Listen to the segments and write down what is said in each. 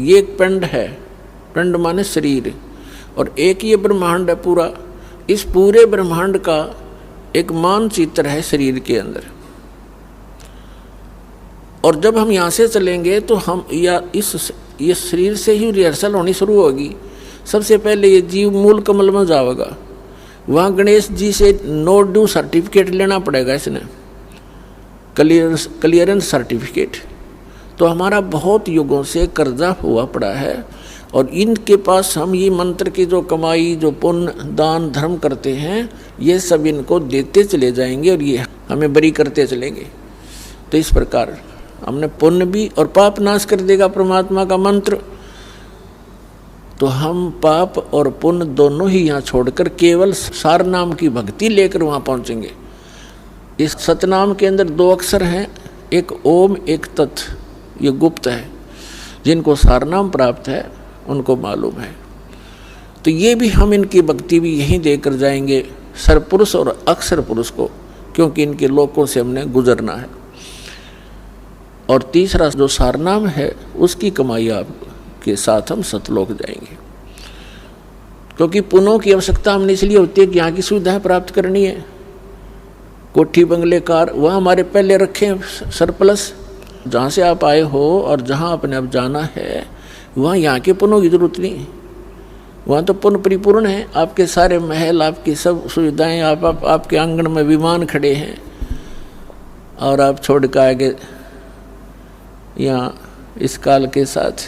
ये एक पिंड है, पिंड माने शरीर, और एक ये ब्रह्मांड है पूरा। इस पूरे ब्रह्मांड का एक मानचित्र है शरीर के अंदर। और जब हम यहाँ से चलेंगे तो हम ये शरीर से ही रिहर्सल होनी शुरू होगी। सबसे पहले ये जीव मूल कमल में जाएगा, वहाँ गणेश जी से नो ड्यू सर्टिफिकेट लेना पड़ेगा, इसने क्लियरेंस सर्टिफिकेट। तो हमारा बहुत युगों से कर्जा हुआ पड़ा है, और इनके पास हम ये मंत्र की जो कमाई, जो पुण्य दान धर्म करते हैं, ये सब इनको देते चले जाएंगे और ये हमें बरी करते चलेंगे। तो इस प्रकार हमने पुण्य भी और पाप नाश कर देगा परमात्मा का मंत्र। तो हम पाप और पुण्य दोनों ही यहाँ छोड़कर केवल सार नाम की भक्ति लेकर वहाँ पहुँचेंगे। इस सतनाम के अंदर 2 अक्षर हैं, एक ओम एक तत्। ये गुप्त है, जिनको सार नाम प्राप्त है उनको मालूम है। तो ये भी हम इनकी भक्ति भी यहीं देकर जाएंगे, सरपुरुष और अक्षर पुरुष को, क्योंकि इनके लोकों से हमने गुजरना है। और तीसरा जो सारनाम है उसकी कमाई आपके साथ हम सतलोक जाएंगे, क्योंकि पुण्यों की आवश्यकता हमने इसलिए होती है कि यहाँ की सुविधाएं प्राप्त करनी है। कोठी बंगले कार वह हमारे पहले रखे सरप्लस। जहाँ से आप आए हो और जहाँ अपने अब जाना है वहाँ यहाँ के पुण्यों की जरूरत नहीं, वहाँ तो पुण्य परिपूर्ण है। आपके सारे महल, आपकी सब सुविधाएं, आपके आंगन में विमान खड़े हैं, और आप छोड़ कर आगे यहाँ इस काल के साथ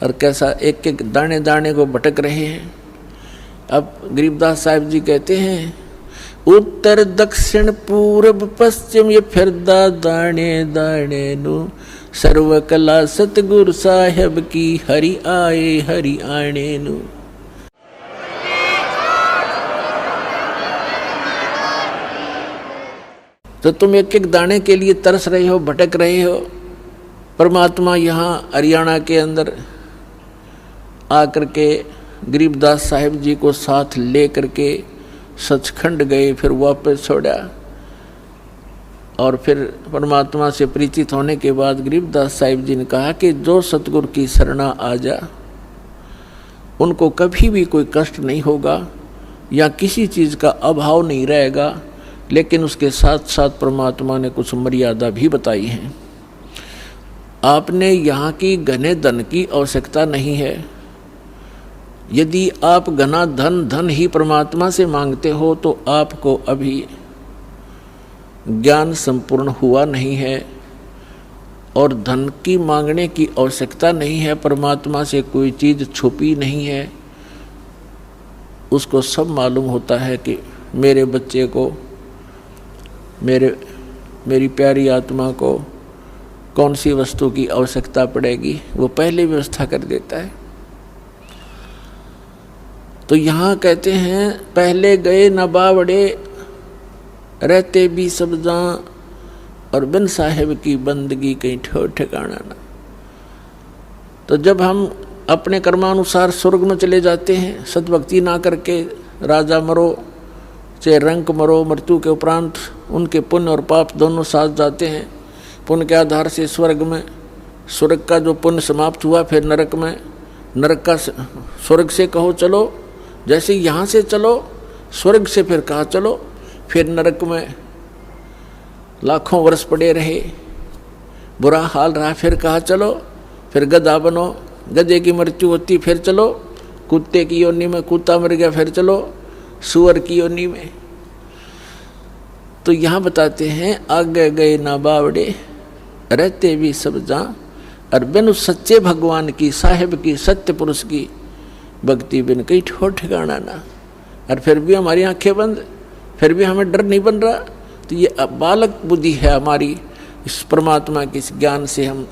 और कैसा एक एक दाने दाने को भटक रहे हैं। अब गरीबदास साहिब जी कहते हैं, उत्तर दक्षिण पूर्व पश्चिम ये फिरदा दाने दाने नु, सर्व कला सतगुरु साहेब की हरि आए हरि आने नु। तो तुम एक एक दाने के लिए तरस रहे हो, भटक रहे हो। परमात्मा यहाँ हरियाणा के अंदर आकर के गरीबदास साहिब जी को साथ ले करके सचखंड गए, फिर वापस छोड़ा, और फिर परमात्मा से परिचित होने के बाद गरीबदास साहिब जी ने कहा कि जो सतगुरु की शरणा आ जा उनको कभी भी कोई कष्ट नहीं होगा या किसी चीज़ का अभाव नहीं रहेगा। लेकिन उसके साथ साथ परमात्मा ने कुछ मर्यादा भी बताई है। आपने यहाँ की घने धन की आवश्यकता नहीं है। यदि आप घना धन ही परमात्मा से मांगते हो तो आपको अभी ज्ञान संपूर्ण हुआ नहीं है, और धन की मांगने की आवश्यकता नहीं है। परमात्मा से कोई चीज़ छुपी नहीं है, उसको सब मालूम होता है कि मेरे बच्चे को, मेरी प्यारी आत्मा को कौन सी वस्तु की आवश्यकता पड़ेगी, वो पहले व्यवस्था कर देता है। तो यहाँ कहते हैं, पहले गए न बावड़े रहते भी सब जहाँ, और बिन साहेब की बंदगी कहीं ठोर ठिकाना ना। तो जब हम अपने कर्मानुसार स्वर्ग में चले जाते हैं, सद्भक्ति ना करके राजा मरो चाहे रंक मरो, मृत्यु के उपरांत उनके पुण्य और पाप दोनों साथ जाते हैं। पुण्य के आधार से स्वर्ग में, स्वर्ग का जो पुण्य समाप्त हुआ फिर नरक में, नरक का स्वर्ग से कहो चलो, जैसे यहाँ से चलो स्वर्ग से फिर कहा चलो, फिर नरक में लाखों वर्ष पड़े रहे, बुरा हाल रहा, फिर कहा चलो, फिर गधा बनो, गधे की मृत्यु होती फिर चलो, कुत्ते की योनि में कुत्ता मर गया फिर चलो सुअर की योनि में। तो यहाँ बताते हैं, आगे गए ना बावड़े रहते भी सब जहाँ, और बिन उस सच्चे भगवान की, साहिब की, सत्य पुरुष की भक्ति बिन कहीं ठोर ठिकाना ना। और फिर भी हमारी आंखें बंद, फिर भी हमें डर नहीं बन रहा। तो ये बालक बुद्धि है हमारी। इस परमात्मा के इस ज्ञान से, हम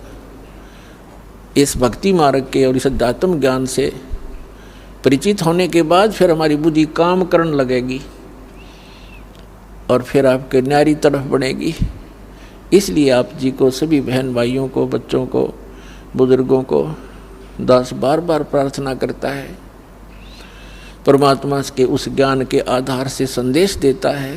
इस भक्ति मार्ग के और इस अध्यात्म ज्ञान से परिचित होने के बाद फिर हमारी बुद्धि काम करने लगेगी और फिर आपके न्यारी तरफ बढ़ेगी। इसलिए आप जी को, सभी बहन भाइयों को, बच्चों को, बुजुर्गों को दास बार बार प्रार्थना करता है। परमात्मा के उस ज्ञान के आधार से संदेश देता है